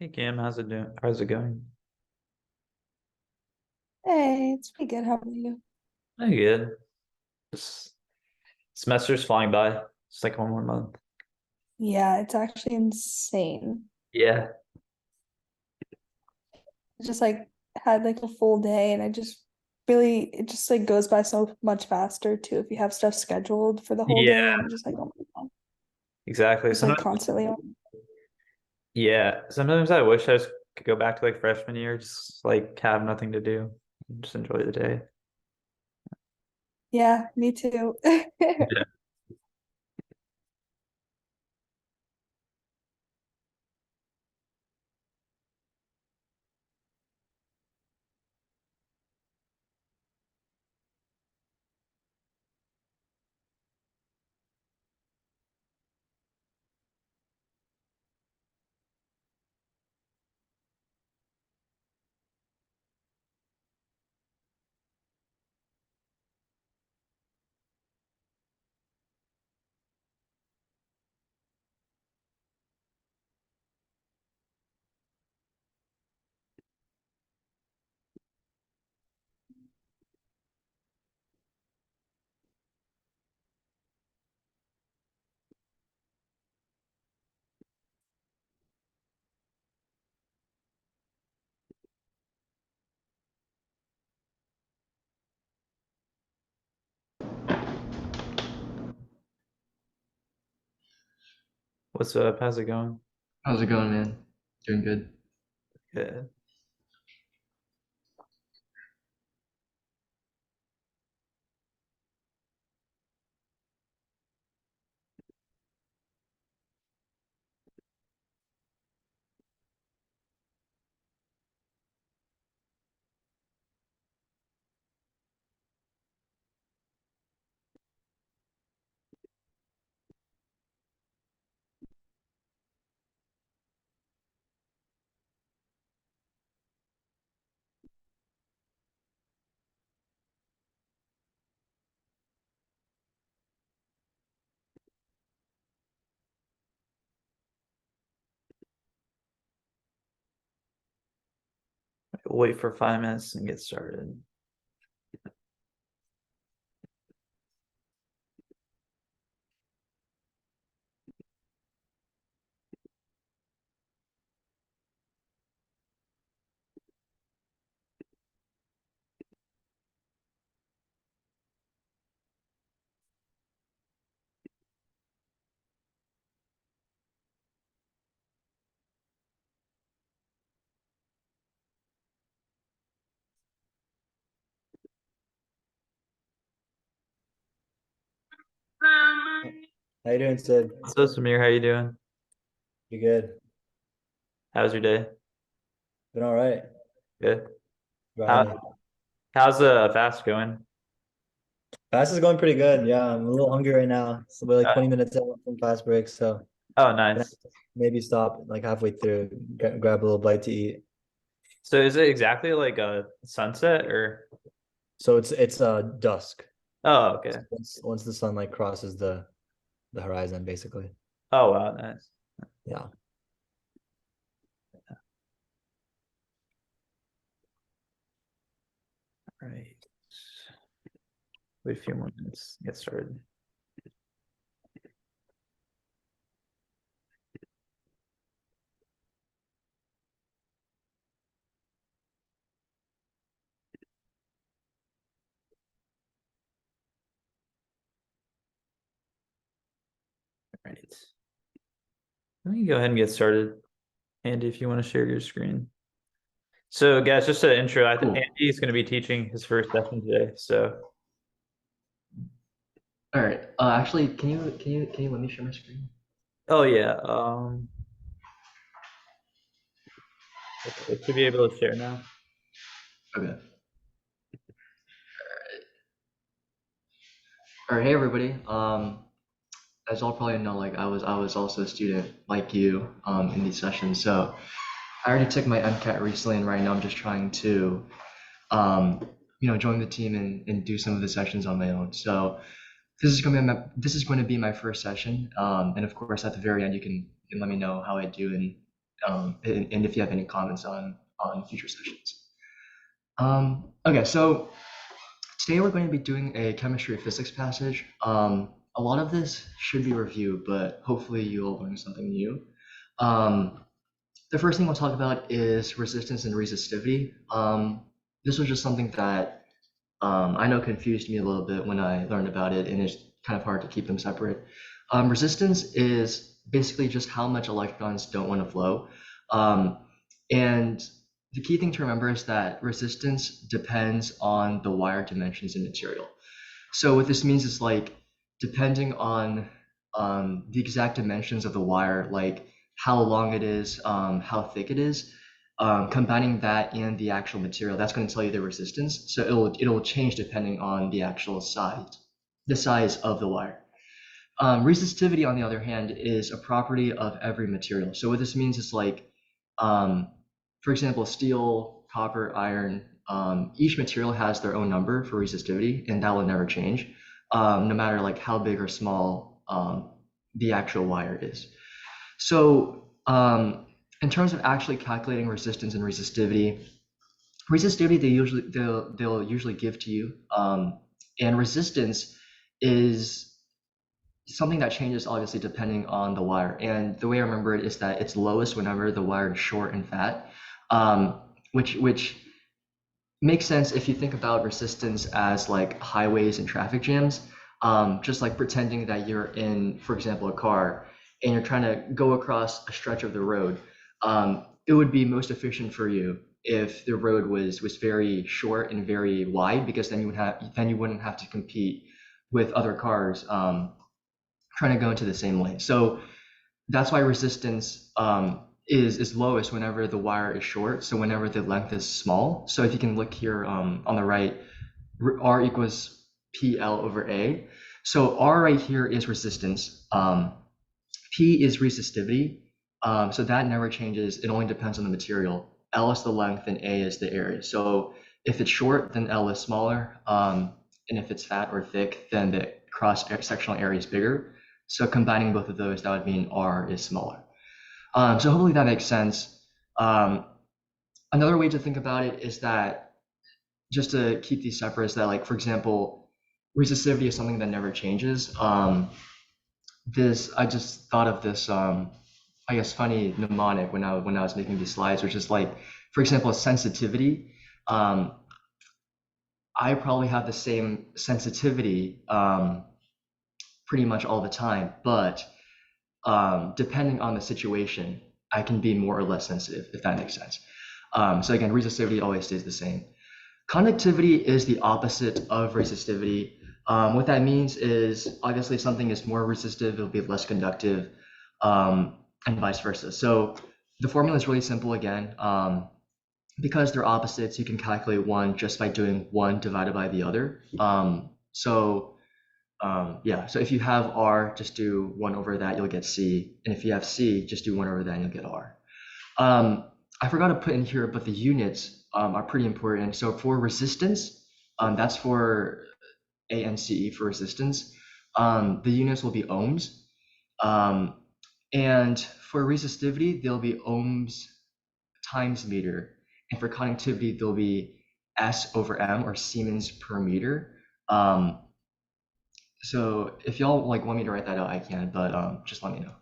Hey Cam, how's it doing? How's it going? Hey, it's pretty good. How are you? Pretty good. Just semester's flying by. It's like one more month. Yeah, it's actually insane. Yeah. I just had like a full day and it just like goes by so much faster too if you have stuff scheduled for the whole day Yeah, and just like oh my God, exactly. just like Sometimes, constantly on. yeah. Sometimes I wish I just could go back to like freshman year, just like have nothing to do, just enjoy the day. Yeah, me too. Yeah. What's up? How's it going? How's it going, man? Doing good. Yeah. Wait for 5 minutes and get started. How you doing, Sid? What's up, Samir? How you doing? You good? How's your day? Been all right. Good. How Grinding. how's fast going? Fast is going pretty good. Yeah, I'm a little hungry right now. So we're like Uh, 20 minutes out from fast break, so oh, gonna nice. maybe stop like halfway through, grab a little bite to eat. So is it exactly like a sunset or? So it's dusk. Oh, So okay. once the sun like crosses the horizon, basically. Oh, wow, nice. Yeah. Right. Wait a few more minutes. Get started. Right. Let me go ahead and get started. Andy, if you want to share your screen. So, guys, just an intro. Cool. Andy is going to be teaching his first session today. So, All right. Actually, can you let me share my screen? oh yeah. Should be able to share now. Okay. All right. Hey, everybody. As y'all probably know, like I was also a student like you in these sessions. So I already took my MCAT recently, and right now I'm just trying to um, join the team and do some of the sessions on my own. So this is going to be my first session, and of course at the very end you can let me know how I do and if you have any comments on future sessions. Okay, so today we're going to be doing a chemistry physics passage. A lot of this should be review, but hopefully you'll learn something new. The first thing we'll talk about is resistance and resistivity. This was just something that I know confused me a little bit when I learned about it, and it's kind of hard to keep them separate. Resistance is basically just how much electrons don't want to flow. And the key thing to remember is that resistance depends on the wire dimensions and material. So what this means is like, depending on the exact dimensions of the wire, like how long it is, how thick it is, combining that and the actual material, that's going to tell you the resistance. So it'll change depending on the actual size, the size of the wire. Resistivity, on the other hand, is a property of every material. So what this means is like, for example, steel, copper, iron, each material has their own number for resistivity, and that will never change, no matter like how big or small the actual wire is. So in terms of actually calculating resistance and resistivity they'll usually give to you, and resistance is something that changes obviously depending on the wire. And the way I remember it is that it's lowest whenever the wire is short and fat, which makes sense if you think about resistance as like highways and traffic jams. Just like pretending that you're in, for example, a car and you're trying to go across a stretch of the road. It would be most efficient for you if the road was very short and very wide, because then you wouldn't have to compete with other cars trying to go into the same lane. So that's why resistance is lowest whenever the wire is short, so whenever the length is small. So if you can look here on the right, R equals PL over A. So R right here is resistance. P is resistivity. So that never changes. It only depends on the material. L is the length and A is the area. So if it's short, then L is smaller. And if it's fat or thick, then the cross-sectional area is bigger. So combining both of those, that would mean R is smaller. So hopefully that makes sense. Another way to think about it is that, just to keep these separate, is that, like, for example, resistivity is something that never changes. I just thought of this, I guess, funny mnemonic when I was making these slides, which is like, for example, sensitivity. I probably have the same sensitivity pretty much all the time, but depending on the situation, I can be more or less sensitive, if that makes sense. So again, resistivity always stays the same. Conductivity is the opposite of resistivity. What that means is, obviously, if something is more resistive, it'll be less conductive, and vice versa. So the formula is really simple again. Because they're opposites, you can calculate one just by doing one divided by the other. So if you have R, just do 1 over that, you'll get C. And if you have C, just do 1 over that and you'll get R. I forgot to put in here, but the units are pretty important. So for resistance, that's for ANCE for resistance. The units will be ohms. And for resistivity, they'll be ohms times meter. And for conductivity, there'll be S over M, or Siemens per meter. So if y'all like want me to write that out, I can, but just let me know.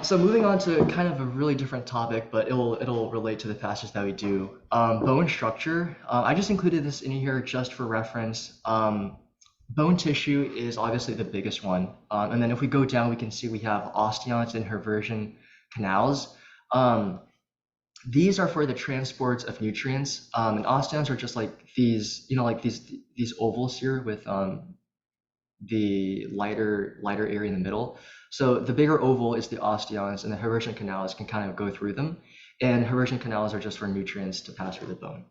So moving on to kind of a really different topic, but it'll relate to the passage that we do. Bone structure. I just included this in here just for reference. Bone tissue is obviously the biggest one. And then if we go down, we can see we have osteons and Haversian canals. These are for the transports of nutrients, and osteons are just like these, like these ovals here with the lighter area in the middle. So the bigger oval is the osteons, and the Haversian canals can kind of go through them. And Haversian canals are just for nutrients to pass through the bone.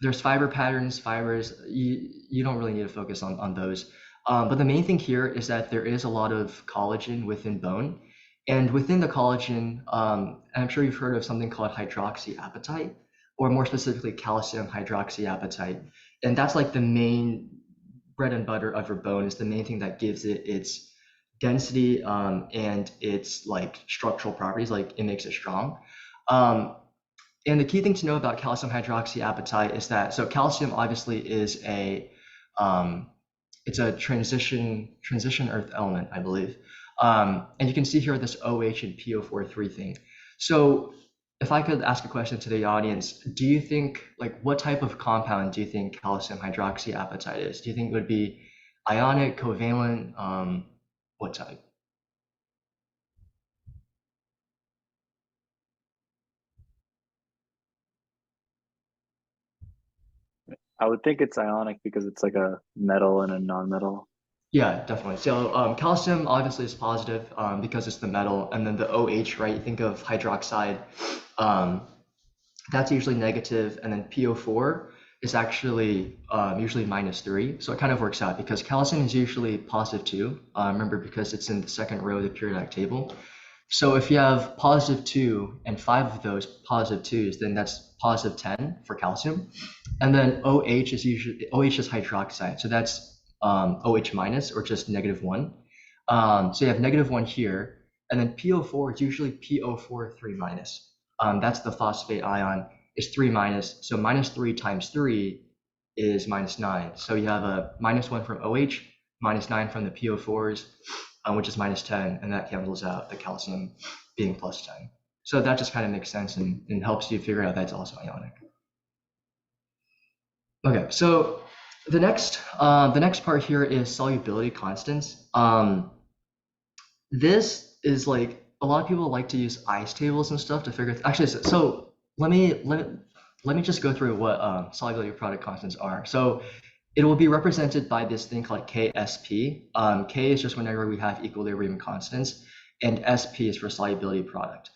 There's fiber patterns, fibers. You don't really need to focus on those. But the main thing here is that there is a lot of collagen within bone. And within the collagen, I'm sure you've heard of something called hydroxyapatite, or more specifically, calcium hydroxyapatite. And that's like the main bread and butter of your bone. Is the main thing that gives it its density and its like structural properties, like it makes it strong. And the key thing to know about calcium hydroxyapatite is that, so calcium obviously is it's a transition earth element, I believe. And you can see here this OH and PO43 thing. So if I could ask a question to the audience, do you think, like, what type of compound do you think calcium hydroxyapatite is? Do you think it would be ionic, covalent, what type? I would think it's ionic because it's like a metal and a non-metal. Yeah, definitely. So calcium obviously is positive because it's the metal, and then the OH, right? Think of hydroxide. That's usually negative, and then PO4 is actually usually -3. So it kind of works out because calcium is usually +2. Remember, because it's in the second row of the periodic table. So if you have +2 and 5 of those +2s, then that's +10 for calcium. And then OH is usually hydroxide. So that's OH minus or just -1. So you have -1 here. And then PO4 is usually PO4 3 minus. That's the phosphate ion is 3 minus. So -3 times 3 is -9. So you have a -1 from OH, -9 from the PO4s, which is -10, and that cancels out the calcium being +10. So that just kind of makes sense and helps you figure out that's also ionic. Okay, so the next part here is solubility constants. This is like a lot of people like to use ice tables and stuff to figure. Actually, so let me just go through what solubility product constants are. So it will be represented by this thing called KSP. K is just whenever we have equilibrium constants, and SP is for solubility product.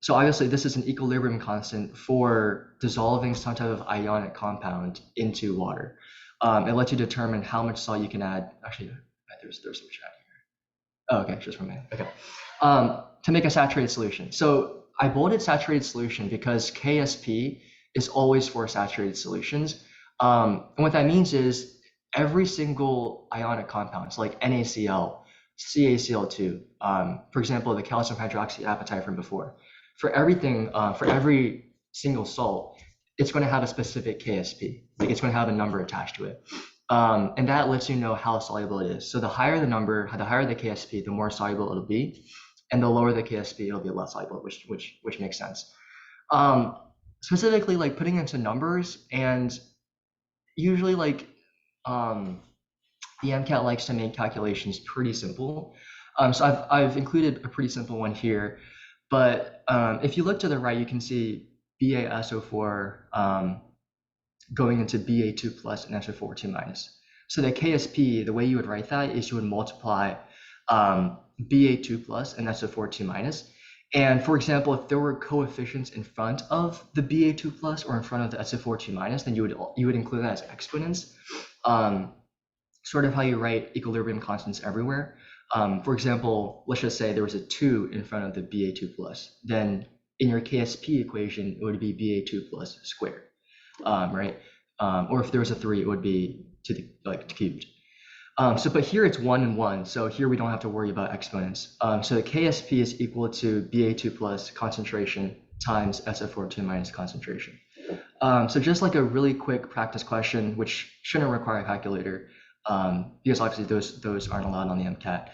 So obviously this is an equilibrium constant for dissolving some type of ionic compound into water. It lets you determine how much salt you can add. Actually, there's some chat here. Oh, okay, just for me. Okay. To make a saturated solution. So I bolded saturated solution because KSP is always for saturated solutions. And what that means is every single ionic compound, so like NaCl, CaCl2, for example, the calcium hydroxyapatite from before, for everything, for every single salt, it's going to have a specific KSP. Like it's going to have a number attached to it. And that lets you know how soluble it is. So the higher the number, the higher the KSP, the more soluble it'll be. And the lower the KSP, it'll be less soluble, which makes sense. Specifically, like putting into numbers, and usually like the MCAT likes to make calculations pretty simple. So I've included a pretty simple one here, but if you look to the right, you can see BaSO4 going into Ba2 plus and SO4 2 minus. So the KSP, the way you would write that is you would multiply Ba2 plus and SO4 2 minus. And for example, if there were coefficients in front of the Ba2 plus or in front of the SO4 2 minus, then you would include that as exponents. Sort of how you write equilibrium constants everywhere. For example, let's just say there was a 2 in front of the Ba2 plus. Then in your KSP equation, it would be Ba2 plus squared, right? Or if there was a 3, it would be to the cubed. But here it's 1 and 1, so here we don't have to worry about exponents. So the KSP is equal to Ba2 plus concentration times SO4 2 minus concentration. So just like a really quick practice question, which shouldn't require a calculator, because obviously those aren't allowed on the MCAT.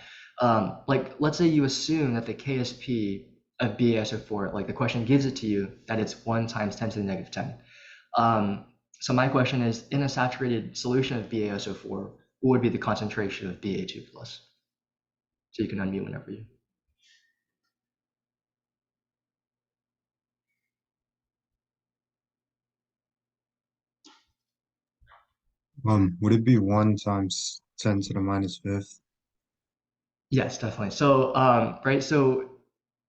Like let's say you assume that the KSP of BaSO4, like the question gives it to you that it's 1 times 10 to the negative 10. So my question is, in a saturated solution of BaSO4, what would be the concentration of Ba2 plus? So you can unmute whenever you. Would it be 1 times 10 to the minus fifth? Yes, definitely. So, right. So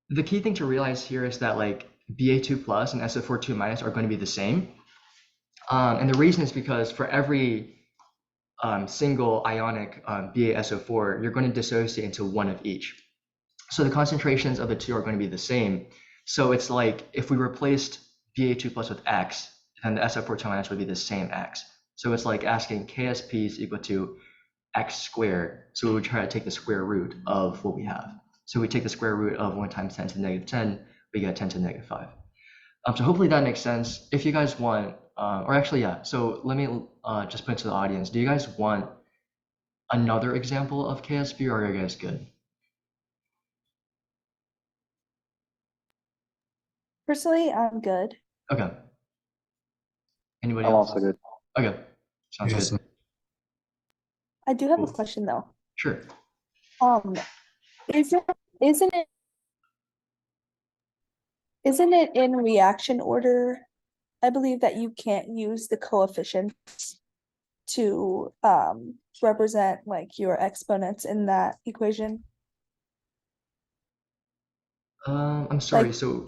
the key thing to realize here is that like Ba2 plus and SO4 2 minus are going to be the same. And the reason is because for every single ionic BaSO4, you're going to dissociate into one of each. So the concentrations of the two are going to be the same. So it's like if we replaced Ba2 plus with X, then the SO4 2 minus would be the same X. So it's like asking KSP is equal to x squared. So we would try to take the square root of what we have. So we take the square root of 1 times 10 to the negative 10, we get 10 to the negative 5. So hopefully that makes sense. If you guys want, or actually, yeah, so let me just put it to the audience. Do you guys want another example of KSP, or are you guys good? Personally, I'm good. Okay. Anybody I'm else? also good. Okay, sounds Yes, good. I do have a Cool. question though. Sure. Um, isn't isn't it isn't it in reaction order? I believe that you can't use the coefficients to represent like your exponents in that equation. I'm sorry. Like So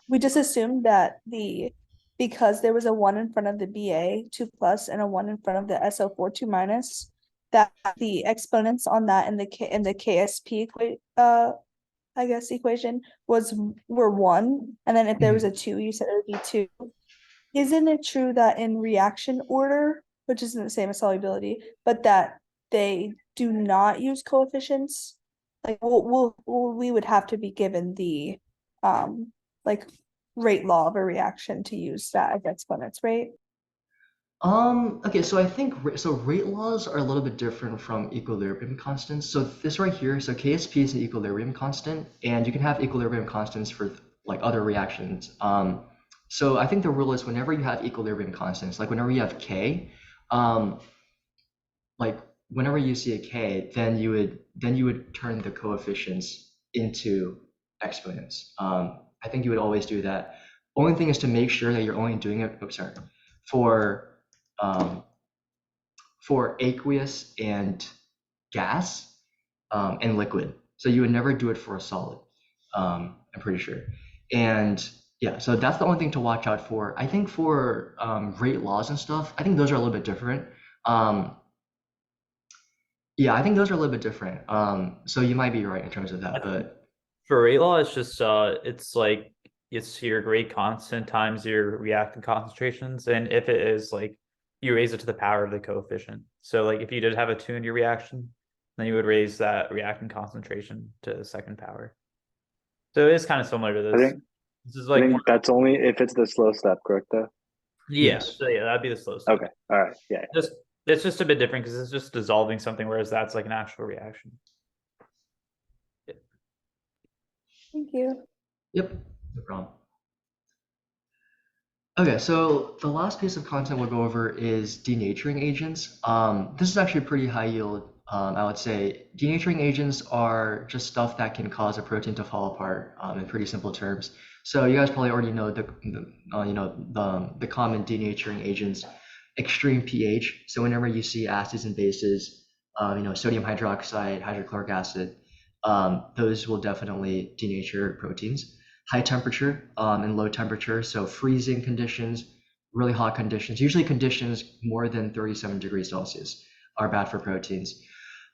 we just assumed that because there was a 1 in front of the BA 2 plus and a 1 in front of the SO4 2 minus, that the exponents on that in the KSP I guess equation were 1, and then if there was a 2, you said it would be 2. Isn't it true that in reaction order, which isn't the same as solubility, but that they do not use coefficients? Like we would have to be given the like rate law of a reaction to use that as exponents, right? okay, so I think so rate laws are a little bit different from equilibrium constants. So this right here, so KSP is an equilibrium constant, and you can have equilibrium constants for like other reactions. So I think the rule is whenever you have equilibrium constants, like whenever you have K, like whenever you see a K, then you would turn the coefficients into exponents. I think you would always do that. Only thing is to make sure that you're only doing it, for aqueous and gas and liquid. So you would never do it for a solid, I'm pretty sure. And yeah, so that's the only thing to watch out for. I think for rate laws and stuff, I think those are a little bit different. Yeah, I think those are a little bit different. So you might be right in terms of that, but For rate law, it's just it's like it's your rate constant times your reactant concentrations, and if it is like you raise it to the power of the coefficient. So like if you did have a 2 in your reaction, then you would raise that reactant concentration to the second power. So it is kind of similar to I this. think This is I like think that's only if it's the slow step, correct though? yeah, yes. so yeah, that'd be the slow step. Okay. All right. Yeah. Just it's just a bit different because it's just dissolving something, whereas that's like an actual reaction. Thank you. Yep, no problem. Okay, so the last piece of content we'll go over is denaturing agents. This is actually pretty high yield. I would say denaturing agents are just stuff that can cause a protein to fall apart in pretty simple terms. So you guys probably already know the common denaturing agents, extreme pH. So whenever you see acids and bases, sodium hydroxide, hydrochloric acid, those will definitely denature proteins. High temperature and low temperature, so freezing conditions, really hot conditions, usually conditions more than 37 degrees Celsius are bad for proteins.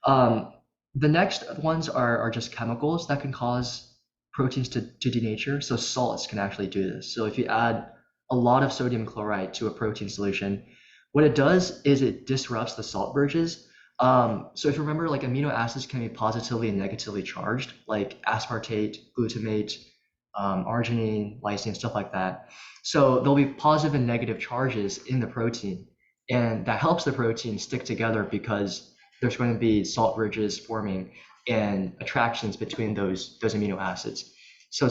The next ones are just chemicals that can cause proteins to denature. So salts can actually do this. So if you add a lot of sodium chloride to a protein solution, what it does is it disrupts the salt bridges. So if you remember, like amino acids can be positively and negatively charged, like aspartate, glutamate, arginine, lysine, stuff like that. So there'll be positive and negative charges in the protein, and that helps the protein stick together because there's going to be salt bridges forming and attractions between those amino acids. So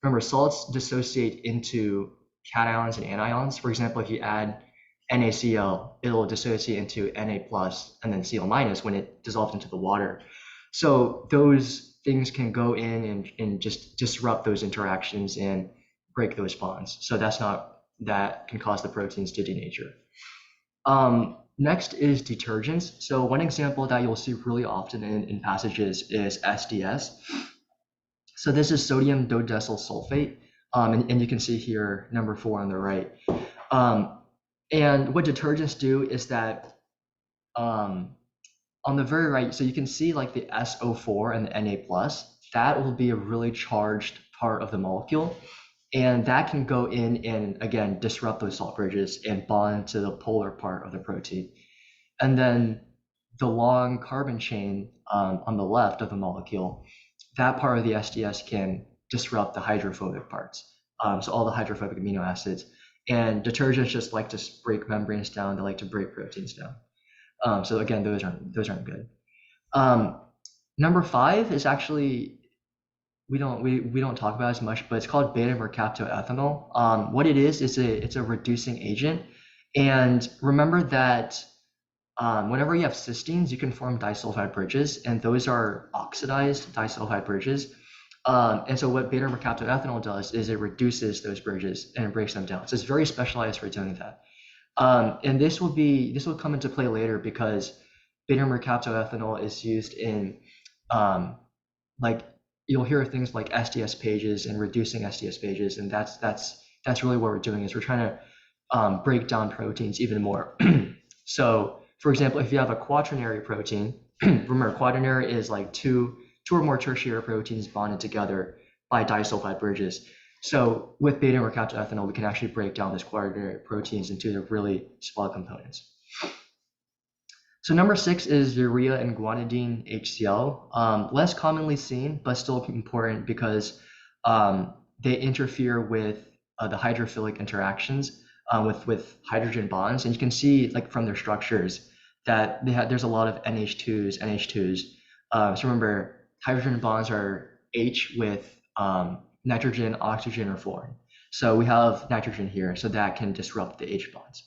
remember, salts dissociate into cations and anions. For example, if you add NaCl, it'll dissociate into Na plus and then Cl minus when it dissolves into the water. So those things can go in and just disrupt those interactions and break those bonds. So that can cause the proteins to denature. Next is detergents. So one example that you'll see really often in passages is SDS. So this is sodium dodecyl sulfate. And you can see here number 4 on the right. And what detergents do is that on the very right, so you can see like the SO4 and the Na plus, that will be a really charged part of the molecule. And that can go in and again, disrupt those salt bridges and bond to the polar part of the protein. And then the long carbon chain on the left of the molecule, that part of the SDS can disrupt the hydrophobic parts. So all the hydrophobic amino acids. And detergents just like to break membranes down. They like to break proteins down. So again, those aren't good. Number 5 is actually we don't talk about as much, but it's called beta-mercaptoethanol. What it is it's a reducing agent. And remember that whenever you have cysteines, you can form disulfide bridges, and those are oxidized disulfide bridges. And so what beta-mercaptoethanol does is it reduces those bridges and breaks them down. So it's very specialized for doing that. And this will come into play later because beta-mercaptoethanol is used in like you'll hear things like SDS pages and reducing SDS pages, and that's really what we're doing is we're trying to break down proteins even more. So for example, if you have a quaternary protein, remember quaternary is like two or more tertiary proteins bonded together by disulfide bridges. So with beta-mercaptoethanol, we can actually break down those quaternary proteins into the really small components. So number 6 is urea and guanidine HCl. Less commonly seen, but still important because they interfere with the hydrophilic interactions with hydrogen bonds. And you can see like from their structures that there's a lot of NH2s. So remember, hydrogen bonds are H with nitrogen, oxygen, or fluorine. So we have nitrogen here, so that can disrupt the H bonds.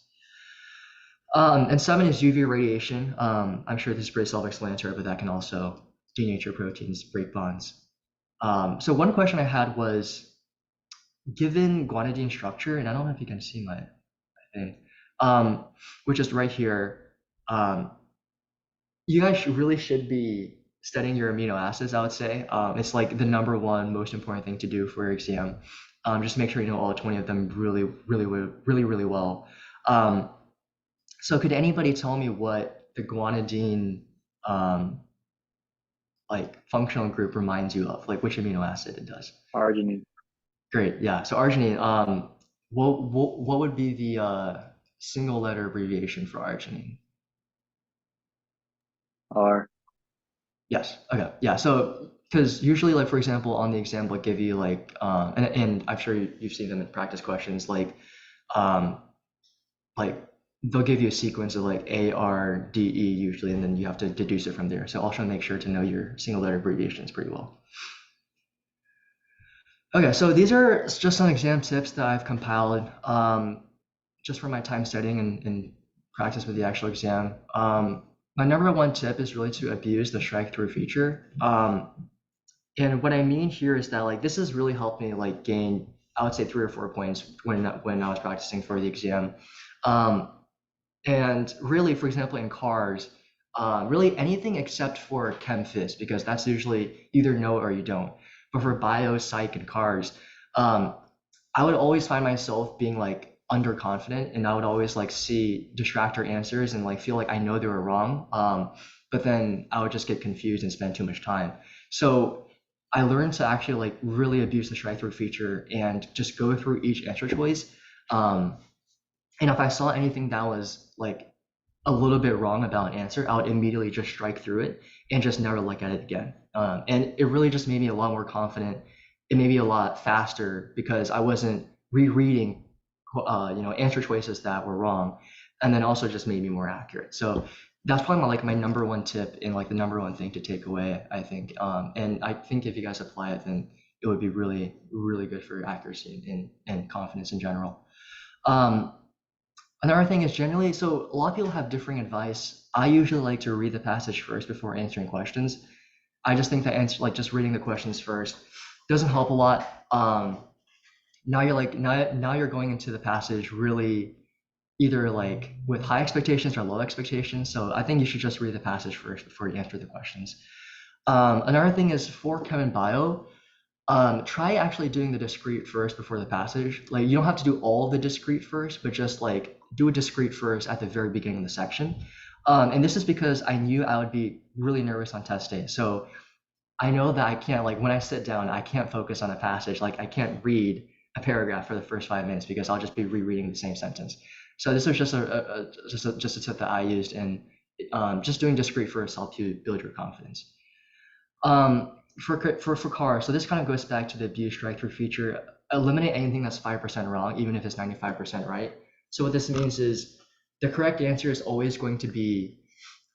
And 7 is UV radiation. I'm sure this is pretty self-explanatory, but that can also denature proteins, break bonds. So one question I had was, given guanidine structure, and I don't know if you can see my thing, which is right here, you guys really should be studying your amino acids, I would say. It's like the number 1 most important thing to do for your exam. Just make sure you know all 20 of them really well. So could anybody tell me what the guanidine like functional group reminds you of, like which amino acid it does? Arginine. Great, yeah. So arginine. What would be the single letter abbreviation for arginine? R. Yes. Okay. Yeah. So because usually, like for example, on the exam, they'll give you like, and I'm sure you've seen them in practice questions, like they'll give you a sequence of like A, R, D, E usually, and then you have to deduce it from there. So also make sure to know your single letter abbreviations pretty well. Okay, so these are just some exam tips that I've compiled just for my time studying and practice with the actual exam. My number 1 tip is really to abuse the strike-through feature. And what I mean here is that like this has really helped me like gain, I would say 3 or 4 points when I was practicing for the exam. And really, for example, in cars, really anything except for chem phys, because that's usually either know or you don't. But for bio, psych, and cars, I would always find myself being like underconfident, and I would always like see distractor answers and like feel like I know they were wrong. But then I would just get confused and spend too much time. So I learned to actually like really abuse the strike-through feature and just go through each answer choice. And if I saw anything that was like a little bit wrong about an answer, I would immediately just strike through it and just never look at it again. And it really just made me a lot more confident. It made me a lot faster because I wasn't rereading, answer choices that were wrong, and then also just made me more accurate. So that's probably my number 1 tip and like the number 1 thing to take away, I think. And I think if you guys apply it, then it would be really, really good for accuracy and confidence in general. Another thing is generally, so a lot of people have differing advice. I usually like to read the passage first before answering questions. I just think that just reading the questions first doesn't help a lot. Now you're going into the passage really either like with high expectations or low expectations. So I think you should just read the passage first before you answer the questions. Another thing is for chem and bio, try actually doing the discrete first before the passage. Like you don't have to do all the discrete first, but just like do a discrete first at the very beginning of the section. And this is because I knew I would be really nervous on test day. So I know that I can't, like when I sit down, I can't focus on a passage. Like I can't read a paragraph for the first 5 minutes because I'll just be rereading the same sentence. So this was just a tip that I used in just doing discrete first helps you build your confidence. For car, so this kind of goes back to the view strike-through feature. Eliminate anything that's 5% wrong, even if it's 95% right. So what this means is the correct answer is always going to be,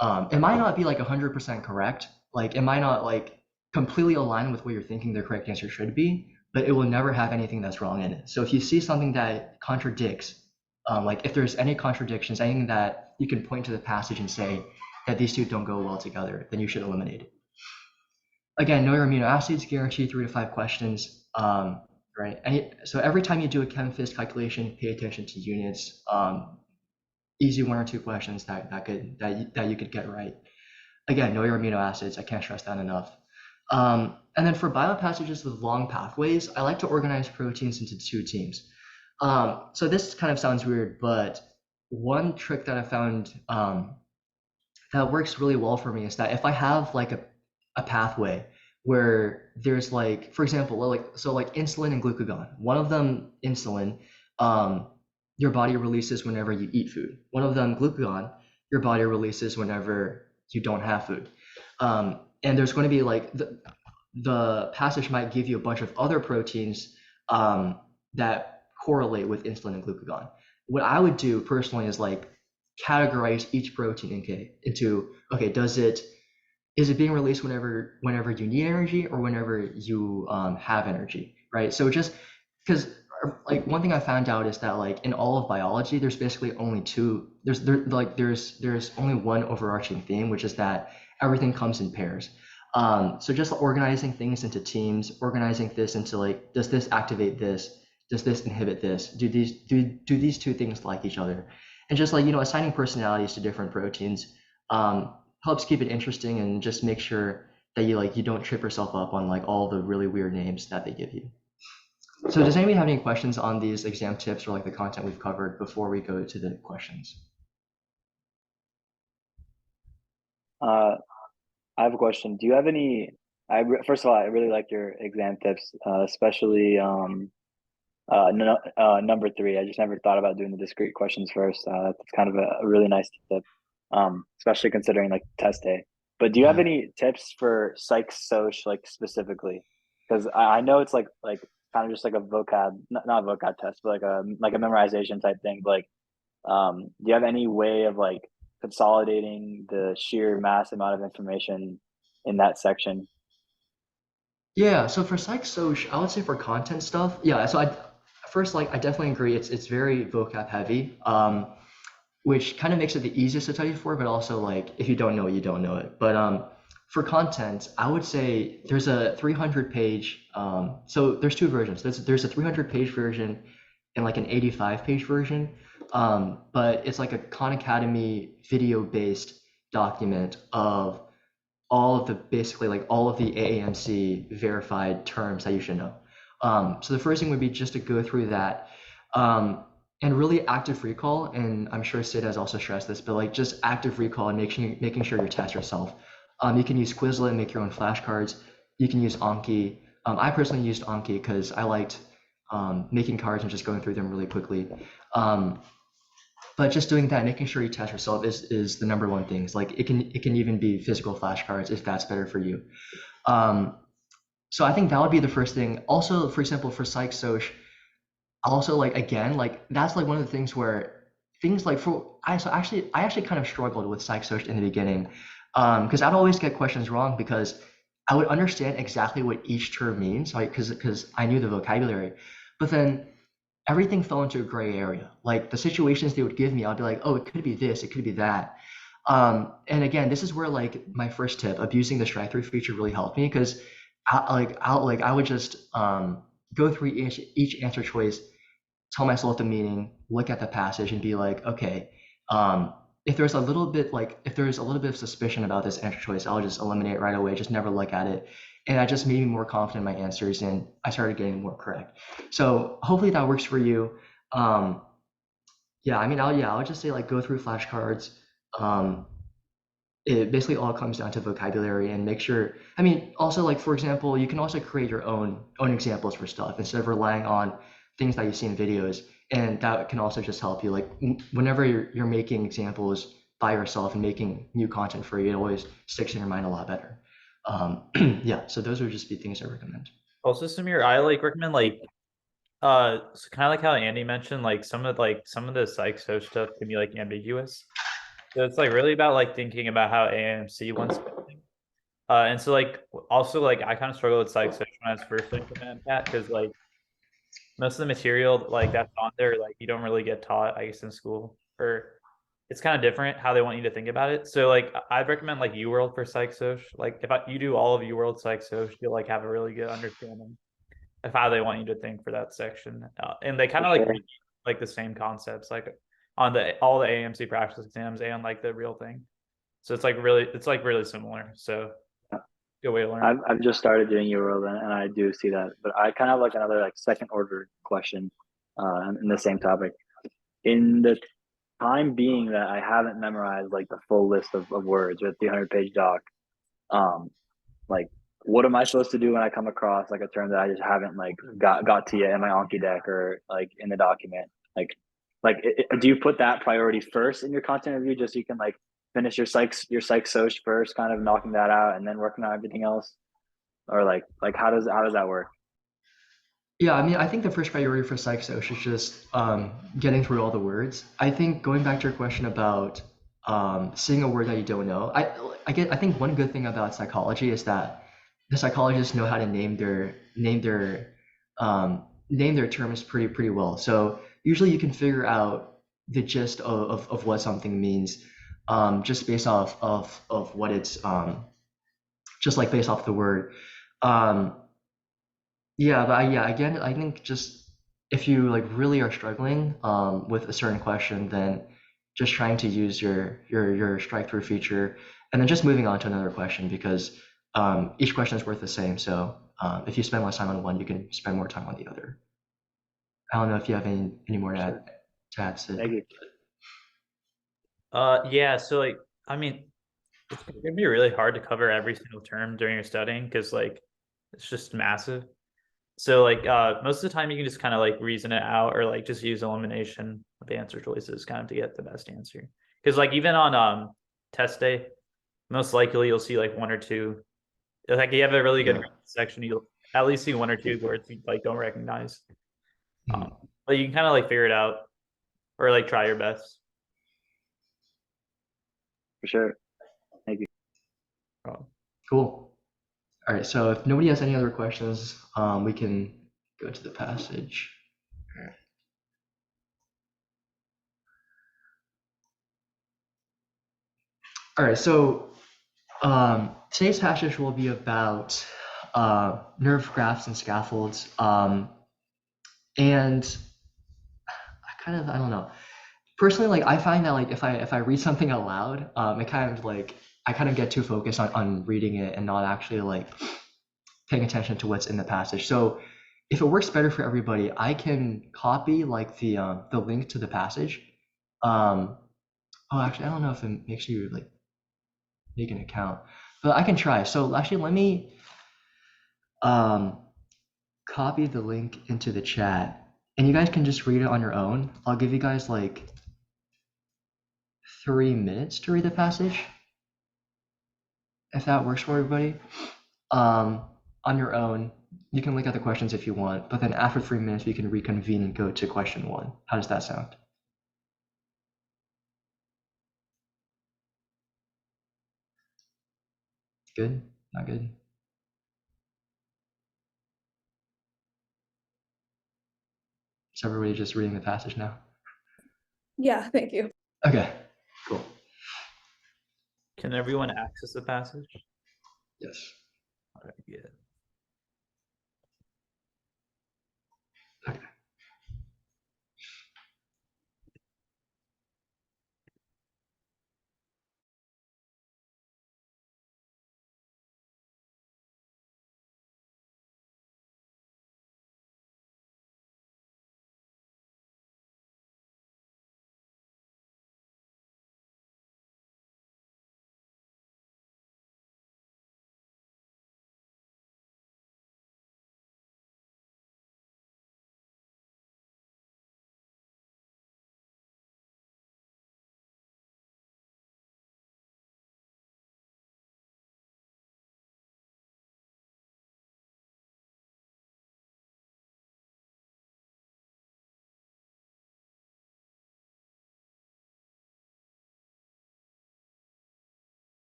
it might not be like 100% correct, like it might not like completely align with what you're thinking the correct answer should be, but it will never have anything that's wrong in it. So if you see something that contradicts, like if there's any contradictions, anything that you can point to the passage and say that these two don't go well together, then you should eliminate it. Again, know your amino acids, guarantee 3 to 5 questions, right? So every time you do a ChemFist calculation, pay attention to units, easy 1 or 2 questions that you could get right. Again, know your amino acids. I can't stress that enough. And then for bio passages with long pathways, I like to organize proteins into 2 teams. So this kind of sounds weird, but one trick that I found that works really well for me is that if I have like a pathway where there's like, for example, like insulin and glucagon. One of them, insulin, your body releases whenever you eat food. One of them, glucagon, your body releases whenever you don't have food. And there's going to be like the passage might give you a bunch of other proteins that correlate with insulin and glucagon. What I would do personally is like categorize each protein into, okay, is it being released whenever you need energy or whenever you have energy, right? So just because like one thing I found out is that like in all of biology, there's basically only there's only one overarching theme, which is that everything comes in pairs. So just organizing things into teams, organizing this into like, does this activate this? Does this inhibit this? Do these 2 things like each other? And just like, assigning personalities to different proteins helps keep it interesting and just make sure that you don't trip yourself up on like all the really weird names that they give you. So does anybody have any questions on these exam tips or like the content we've covered before we go to the questions? I have a question. Do you have any? First of all, I really like your exam tips, especially number 3. I just never thought about doing the discrete questions first. That's kind of a really nice tip, especially considering like test day. But do you have any tips for psych soc like specifically? Because I know it's like kind of just like a vocab, not vocab test, but like a memorization type thing. But like, do you have any way of like consolidating the sheer mass amount of information in that section? Yeah, so for psych soc, I would say for content stuff, yeah, so I definitely agree it's very vocab heavy, which kind of makes it the easiest to study for, but also like if you don't know it, you don't know it. But for content, I would say there's a 300-page, so there's 2 versions. There's a 300-page version and like an 85-page version, but it's like a Khan Academy video-based document of all of the AAMC verified terms that you should know. So the first thing would be just to go through that and really active recall. And I'm sure Sid has also stressed this, but like just active recall and making sure you test yourself. You can use Quizlet and make your own flashcards. You can use Anki. I personally used Anki because I liked making cards and just going through them really quickly. But just doing that, making sure you test yourself is the number one thing. It's like it can even be physical flashcards if that's better for you. So I think that would be the first thing. Also, for example, for psych soc, also like again, like that's like one of the things where things like I actually kind of struggled with psych soc in the beginning because I'd always get questions wrong because I would understand exactly what each term means, like because I knew the vocabulary, but then everything fell into a gray area. Like the situations they would give me, I'd be like, oh, it could be this, it could be that. And again, this is where like my first tip of using the strike-through feature really helped me because I would just go through each answer choice, tell myself the meaning, look at the passage, and be like, okay, if there's a little bit of suspicion about this answer choice, I'll just eliminate it right away, just never look at it. And that just made me more confident in my answers, and I started getting more correct. So hopefully that works for you. Yeah, I mean, I'll just say like go through flashcards. It basically all comes down to vocabulary and make sure. I mean, also like for example, you can also create your own examples for stuff instead of relying on things that you see in videos, and that can also just help you. Like whenever you're making examples, by yourself and making new content for you, it always sticks in your mind a lot better. Yeah, so those would just be things I recommend. Also, Samir, I like recommend like so kind of like how Andy mentioned, like some of the psych social stuff can be like ambiguous. So it's like really about like thinking about how AMC wants to think. And so like also like I kind of struggle with psych social when I was first doing MCAT because like most of the material like that's on there like you don't really get taught I guess in school, or it's kind of different how they want you to think about it. So like I'd recommend like UWorld for psych social. Like if you do all of UWorld psych social, you'll like have a really good understanding of how they want you to think for that section. And they kind of For sure. like the same concepts like on all the AMC practice exams and like the real thing. So it's like really similar. So good way to learn. I've just started doing URL and I do see that, but I kind of have like another like second order question in the same topic. In the time being that I haven't memorized like the full list of words with the 100-page doc, like what am I supposed to do when I come across like a term that I just haven't like got to yet in my Anki deck or like in the document? Do you put that priority first in your content review just so you can like finish your psych soc first, kind of knocking that out and then working on everything else? Or like how does that work? Yeah, I mean, I think the first priority for psych soc is just getting through all the words. I think going back to your question about seeing a word that you don't know, I think one good thing about psychology is that the psychologists know how to name their terms pretty well. So usually you can figure out the gist of what something means just based off of what it's just like based off the word. Yeah, again, I think just if you like really are struggling with a certain question, then just trying to use your strike through feature and then just moving on to another question because each question is worth the same. So if you spend less time on one, you can spend more time on the other. I don't know if you have any more to add, Sid. Thank you. Yeah, so like I mean it's gonna be really hard to cover every single term during your studying because like it's just massive. So like most of the time you can just kind of like reason it out or like just use elimination of answer choices kind of to get the best answer. Because like even on test day, most likely you'll see like one or two. Like you have a really good section, you'll at least see one or two words you like don't recognize. But you can kind of like figure it out or like try your best. For sure. Thank you. Cool. All right, so if nobody has any other questions, we can go to the passage. All right, so today's passage will be about nerve grafts and scaffolds. And I don't know. Personally, like I find that like if I read something out loud, it kind of like I kind of get too focused on reading it and not actually like paying attention to what's in the passage. So if it works better for everybody, I can copy like the link to the passage. Oh, actually, I don't know if it makes you like make an account, but I can try. So actually, let me copy the link into the chat, and you guys can just read it on your own. I'll give you guys like 3 minutes to read the passage, if that works for everybody. On your own, you can look at the questions if you want, but then after 3 minutes, we can reconvene and go to question 1. How does that sound? Good? Not good? Is everybody just reading the passage now? Yeah, thank you. Okay, cool. Can everyone access the passage? Yes. All right, good. Okay.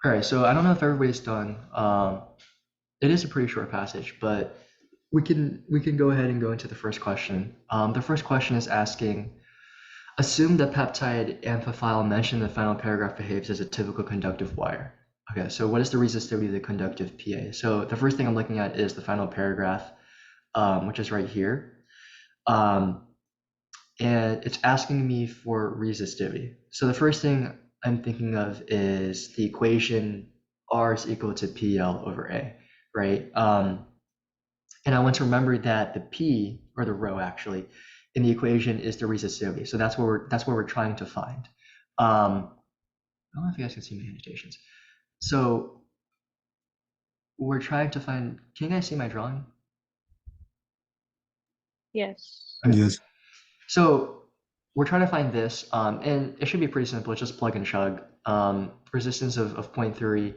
All right, so I don't know if everybody's done. It is a pretty short passage, but we can go ahead and go into the first question. The first question is asking, assume the peptide amphiphile mentioned in the final paragraph behaves as a typical conductive wire. Okay, so what is the resistivity of the conductive PA? So the first thing I'm looking at is the final paragraph, which is right here. And it's asking me for resistivity. So the first thing I'm thinking of is the equation R is equal to PL over A, right? And I want to remember that the P, or the rho actually, in the equation is the resistivity. So that's what we're trying to find. I don't know if you guys can see my annotations. So we're trying to find, can you guys see my drawing? Yes. Yes. So we're trying to find this, and it should be pretty simple. It's just plug and chug. Resistance of 0.3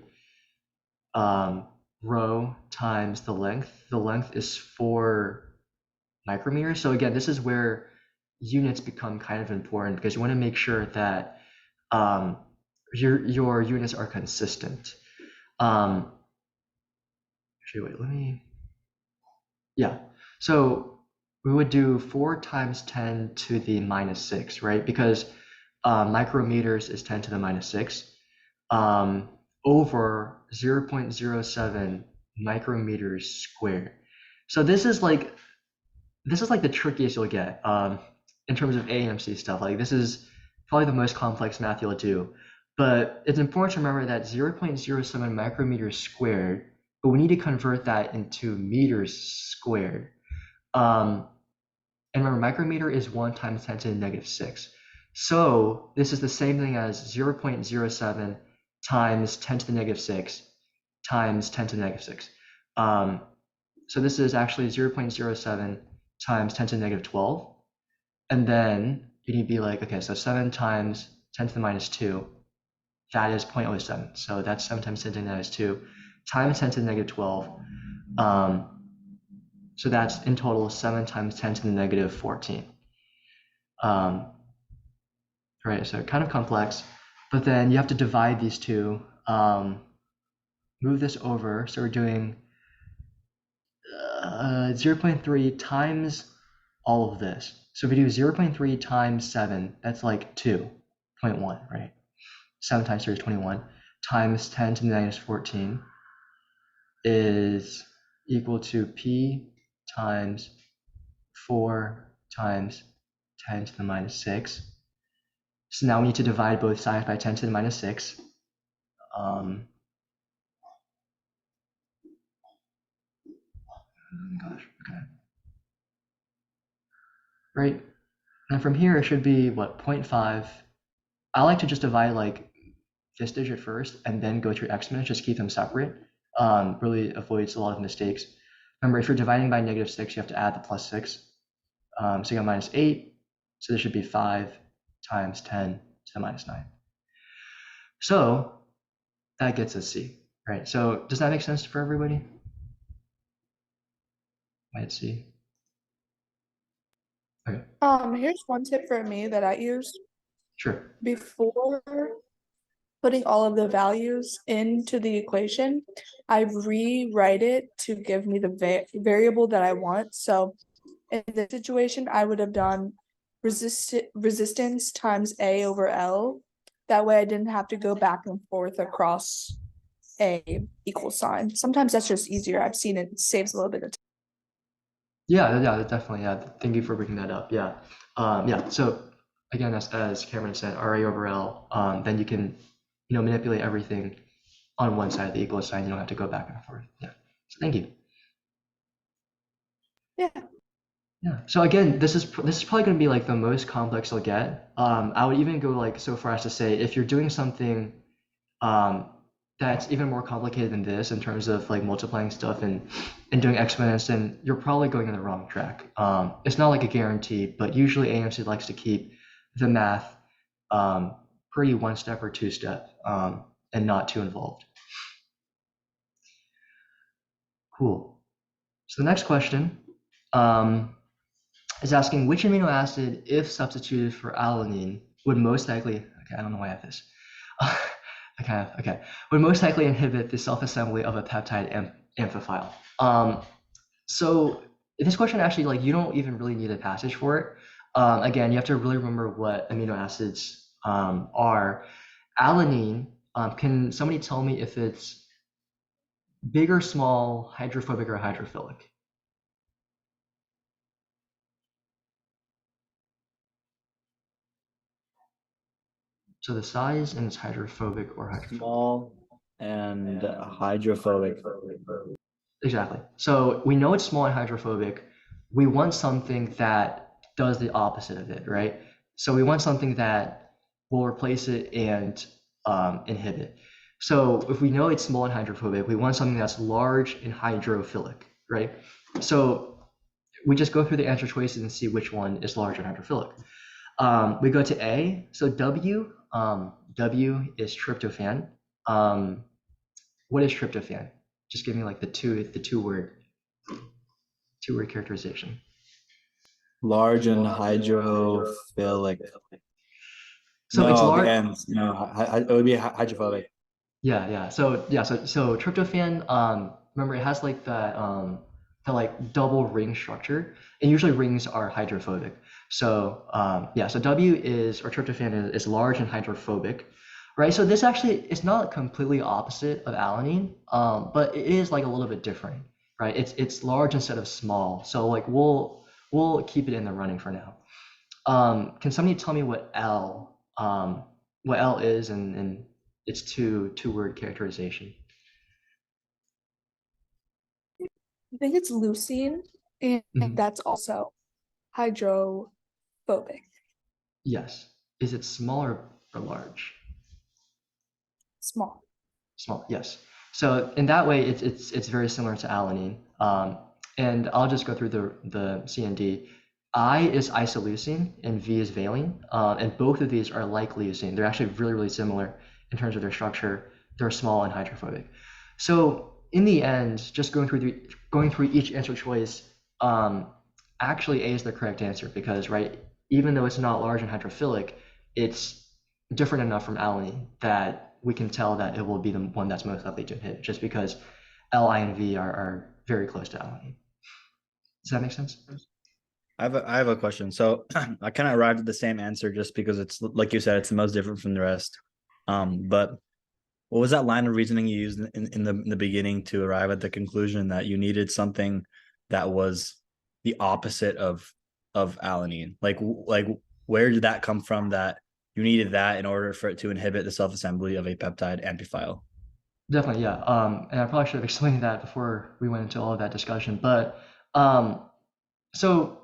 rho times the length. The length is 4 micrometers. So again, this is where units become kind of important because you want to make sure that your units are consistent. Actually, wait, yeah. So we would do 4 times 10 to the minus 6, right? Because micrometers is 10 to the minus 6 over 0.07 micrometers squared. So this is like the trickiest you'll get in terms of AMC stuff. Like this is probably the most complex math you'll do. But it's important to remember that 0.07 micrometers squared, but we need to convert that into meters squared. And remember, micrometer is 1 times 10 to the negative 6. So this is the same thing as 0.07 times 10 to the negative 6 times 10 to the negative 6. So this is actually 0.07 times 10 to the negative 12. And then you need to be like, okay, so 7 times 10 to the minus 2, that is 0.07. So that's 7 times 10 to the minus 2 times 10 to the negative 12. So that's in total 7 times 10 to the negative 14. Right, so kind of complex, but then you have to divide these two, move this over. So we're doing 0.3 times all of this. So if we do 0.3 times 7, that's like 2.1, right? 7 times 3 is 21, times 10 to the minus 14 is equal to P times 4 times 10 to the minus 6. So now we need to divide both sides by 10 to the minus 6. Oh gosh, okay. Right, and from here it should be what, 0.5. I like to just divide like this digit first and then go through exponents, just keep them separate. Really avoids a lot of mistakes. Remember, if you're dividing by negative 6, you have to add the plus 6. So you got minus 8, so this should be 5 times 10 to the minus 9. So that gets us C, right? So does that make sense for everybody? Might C. Okay. Here's one tip for me that I use. Sure. Before putting all of the values into the equation, I rewrite it to give me the variable that I want. So in this situation, I would have done resistance times A over L. That way I didn't have to go back and forth across a equal sign. Sometimes that's just easier. I've seen it saves a little bit of time. Yeah, definitely. Yeah, thank you for bringing that up. Yeah, yeah. So again, as Cameron said, RA over L. Then you can, manipulate everything on one side of the equal sign. You don't have to go back and forth. Yeah. So thank you. Yeah. Yeah. So again, this is probably going to be like the most complex you'll get. I would even go like so far as to say if you're doing something that's even more complicated than this in terms of like multiplying stuff and doing exponents, then you're probably going on the wrong track. It's not like a guarantee, but usually AMC likes to keep the math pretty one step or two step and not too involved. Cool. So the next question is asking which amino acid, if substituted for alanine, would most likely, okay, I don't know why I have this, Okay. Would most likely inhibit the self-assembly of a peptide amphiphile. So this question actually, like, you don't even really need a passage for it. Again, you have to really remember what amino acids are. Alanine, can somebody tell me if it's big or small, hydrophobic or hydrophilic? So the size, and it's hydrophobic or hydrophilic. Small and hydrophobic. Exactly. So we know it's small and hydrophobic. We want something that does the opposite of it, right? So we want something that will replace it and inhibit. So if we know it's small and hydrophobic, we want something that's large and hydrophilic, right? So we just go through the answer choices and see which one is large and hydrophilic. We go to A. So W is tryptophan. What is tryptophan? Just give me like the two word characterization. Large and hydrophilic. So it's large. It would be hydrophobic. Yeah. So tryptophan, remember it has like that like double ring structure, and usually rings are hydrophobic. So so tryptophan is large and hydrophobic, right? So this actually is not completely opposite of alanine, but it is like a little bit different, right? It's large instead of small. So like we'll keep it in the running for now. Can somebody tell me what L is and its two word characterization? I think it's leucine, and Mhm. that's also hydrophobic. Yes. Is it small or large? Small. Small, yes. So in that way, it's very similar to alanine. And I'll just go through the C and D. I is isoleucine and V is valine, and both of these are like leucine. They're actually really similar in terms of their structure. They're small and hydrophobic. So in the end, just going through each answer choice, actually A is the correct answer because, right, even though it's not large and hydrophilic, it's different enough from alanine that we can tell that it will be the one that's most likely to hit, just because L, I, and V are very close to alanine. Does that make sense? I have a question. So I kind of arrived at the same answer just because it's like you said, it's the most different from the rest. But what was that line of reasoning you used in the beginning to arrive at the conclusion that you needed something that was the opposite of alanine? Like where did that come from that you needed that in order for it to inhibit the self-assembly of a peptide amphiphile? Definitely, yeah. And I probably should have explained that before we went into all of that discussion. But so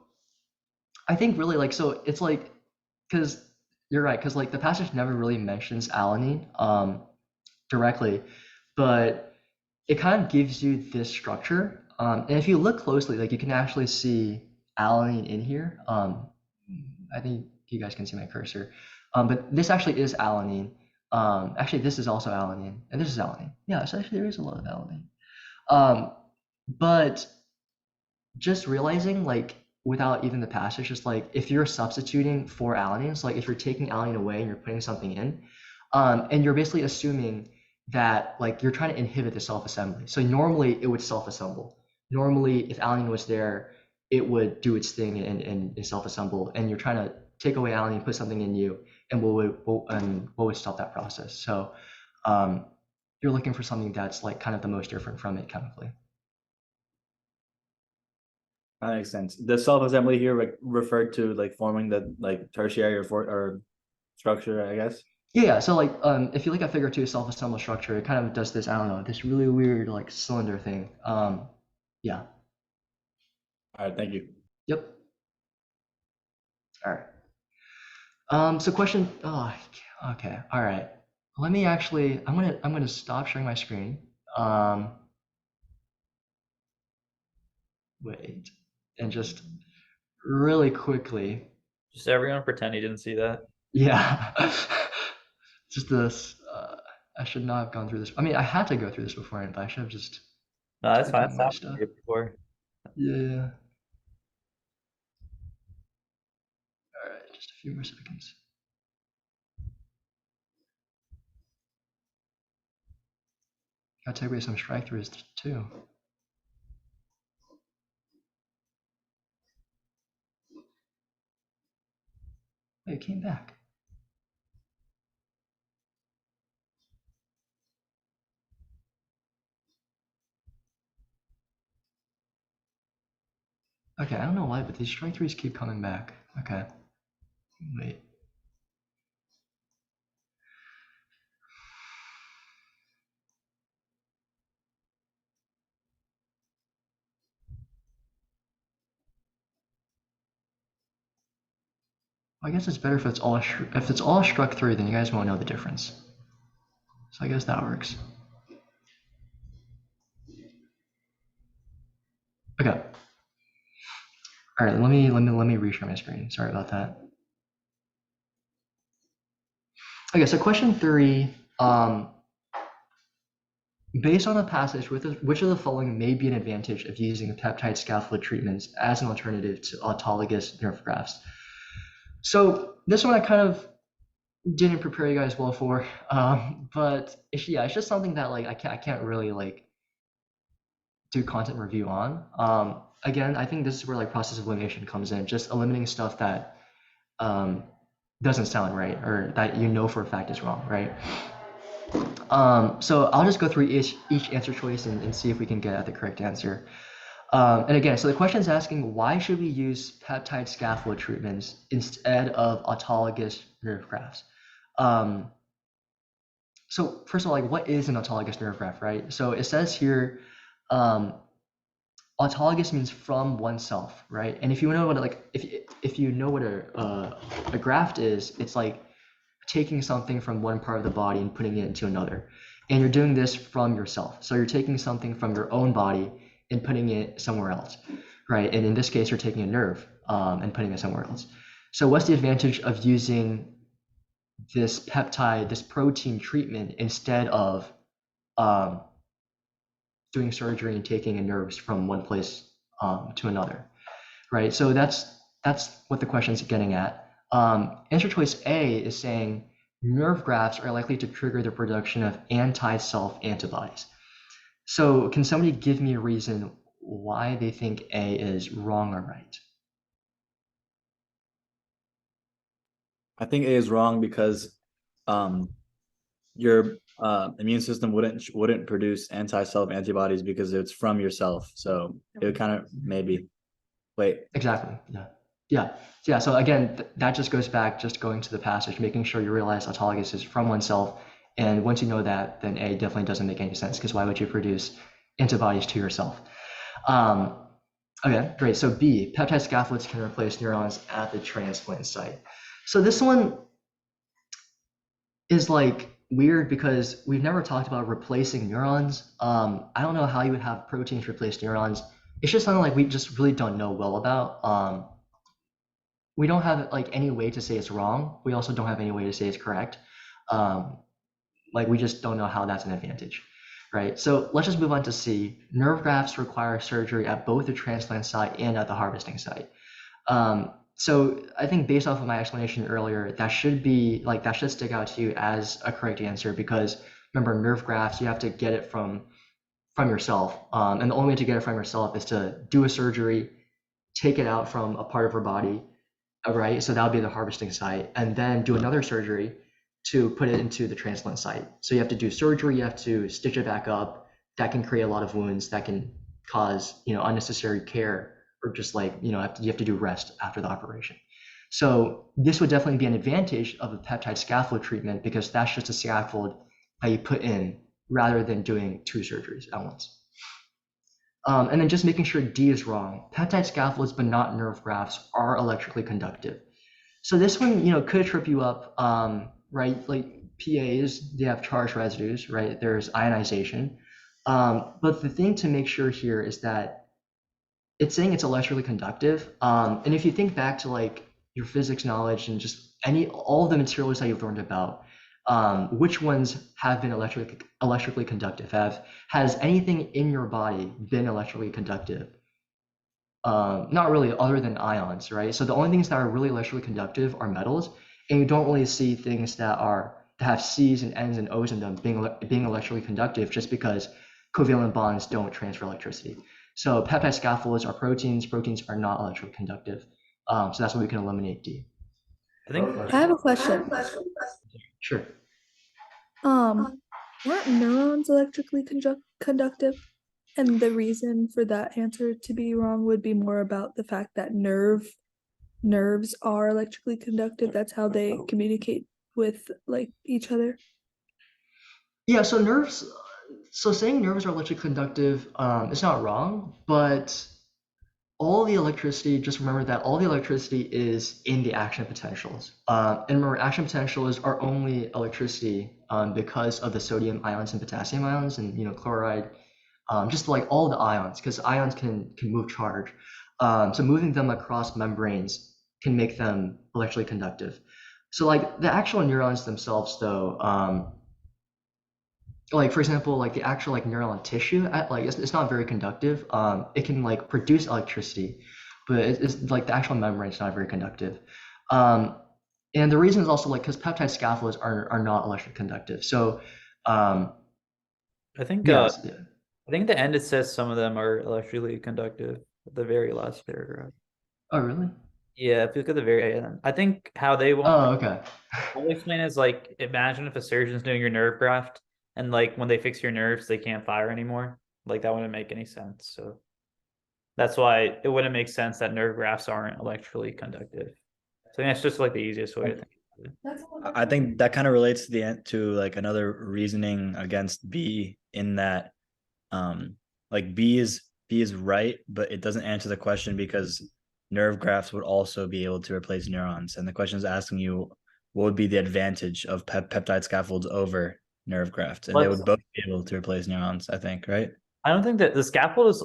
I think really like, so it's like, because you're right, because like the passage never really mentions alanine directly, but it kind of gives you this structure. And if you look closely, like you can actually see alanine in here. I think you guys can see my cursor. But this actually is alanine. Actually, this is also alanine, and this is alanine. Yeah, so actually there is a lot of alanine. But just realizing, like, without even the passage, just like if you're substituting for alanine, so like if you're taking alanine away and you're putting something in, and you're basically assuming that like you're trying to inhibit the self-assembly. So normally it would self-assemble. Normally, if alanine was there, it would do its thing and self-assemble. And you're trying to take away alanine, put something in you, and what would stop that process? So you're looking for something that's like kind of the most different from it chemically. That makes sense. The self-assembly here like referred to like forming the like tertiary or structure, I guess. Yeah, so like if you look at figure 2 self-assemble structure, it kind of does this, I don't know, this really weird like cylinder thing. Yeah. All right, thank you. Yep. All right. So question, oh, okay. All right. Let me actually, I'm gonna stop sharing my screen. Wait, and just really quickly. Just everyone pretend you didn't see that. Yeah. Just this, I should not have gone through this. I mean, I had to go through this beforehand, but I should have just No, that's fine. taken my That's stuff. before. Yeah. All right, just a few more seconds. Gotta take away some strike throughs too. Wait, it came back. Okay, I don't know why, but these strike throughs keep coming back. Okay. Wait. I guess it's better if it's all struck through, then you guys won't know the difference. So I guess that works. Okay. All right, let me reshare my screen. Sorry about that. Okay, so question 3. Based on the passage, which of the following may be an advantage of using peptide scaffold treatments as an alternative to autologous nerve grafts? So this one I kind of didn't prepare you guys well for, but it's just something that like I can't really like do content review on. Again, I think this is where like process of elimination comes in, just eliminating stuff that doesn't sound right or that you know for a fact is wrong, right? So I'll just go through each answer choice and see if we can get at the correct answer. And again, so the question is asking, why should we use peptide scaffold treatments instead of autologous nerve grafts? So first of all, like, what is an autologous nerve graft, right? So it says here, autologous means from oneself, right? And if you know what if you know what a graft is, it's like taking something from one part of the body and putting it into another. And you're doing this from yourself. So you're taking something from your own body and putting it somewhere else, right? And in this case, you're taking a nerve and putting it somewhere else. So what's the advantage of using this peptide, this protein treatment instead of doing surgery and taking nerves from one place to another, right? So that's what the question is getting at. Answer choice A is saying nerve grafts are likely to trigger the production of anti-self antibodies. So can somebody give me a reason why they think A is wrong or right? I think A is wrong because your immune system wouldn't produce anti-self antibodies because it's from yourself. So it would kind of maybe wait. Exactly. Yeah. So again, that just goes back, just going to the passage, making sure you realize autologous is from oneself. And once you know that, then A definitely doesn't make any sense, because why would you produce antibodies to yourself? Okay, great. So B, peptide scaffolds can replace neurons at the transplant site. So this one is like weird because we've never talked about replacing neurons. I don't know how you would have proteins replace neurons. It's just something like we just really don't know well about. We don't have like any way to say it's wrong. We also don't have any way to say it's correct. Like we just don't know how that's an advantage, right? So let's just move on to C. Nerve grafts require surgery at both the transplant site and at the harvesting site. So I think based off of my explanation earlier, that should stick out to you as a correct answer, because remember, nerve grafts, you have to get it from yourself. And the only way to get it from yourself is to do a surgery, take it out from a part of your body, right? So that would be the harvesting site, and then do another surgery to put it into the transplant site. So you have to do surgery, you have to stitch it back up. That can create a lot of wounds, that can cause, unnecessary care, or just like, you have to do rest after the operation. So this would definitely be an advantage of a peptide scaffold treatment, because that's just a scaffold that you put in rather than doing 2 surgeries at once. And then just making sure D is wrong. Peptide scaffolds, but not nerve grafts, are electrically conductive. So this one, could trip you up, right? Like PAs, they have charged residues, right? There's ionization. But the thing to make sure here is that it's saying it's electrically conductive. And if you think back to like your physics knowledge and just all the materials that you've learned about, which ones have been electrically conductive? Has anything in your body been electrically conductive? Not really, other than ions, right? So the only things that are really electrically conductive are metals, and you don't really see things that are that have C's and N's and O's in them being electrically conductive just because covalent bonds don't transfer electricity. So peptide scaffolds are proteins. Proteins are not electrically conductive. So that's why we can eliminate D. I think I have a question. Sure. Aren't neurons electrically conductive? And the reason for that answer to be wrong would be more about the fact that nerves are electrically conductive. That's how they communicate with like each other. Yeah, so nerves, so saying nerves are electrically conductive, it's not wrong, but all the electricity, just remember that all the electricity is in the action potentials. And remember, action potentials are only electricity because of the sodium ions and potassium ions and chloride, just like all the ions, because ions can move charge. So moving them across membranes can make them electrically conductive. So like the actual neurons themselves, though, like for example, like the actual like neuron tissue, like it's not very conductive. It can like produce electricity, but it's like the actual membrane is not very conductive. And the reason is also like because peptide scaffolds are not electrically conductive. So I think yes, I think at the end it says some of them are electrically conductive at the very last paragraph. oh really? Yeah, if you look at the very end, I think how they Oh want okay. I'll explain is like imagine if a surgeon's doing your nerve graft and like when they fix your nerves they can't fire anymore. Like that wouldn't make any sense. So that's why it wouldn't make sense that nerve grafts aren't electrically conductive. So that's just like the easiest way to think of it. I think that kind of relates to the end to like another reasoning against B in that like B is right, but it doesn't answer the question because nerve grafts would also be able to replace neurons. And the question is asking you what would be the advantage of peptide scaffolds over nerve grafts, and they would both be able to replace neurons, I think, right? I don't think that the scaffold is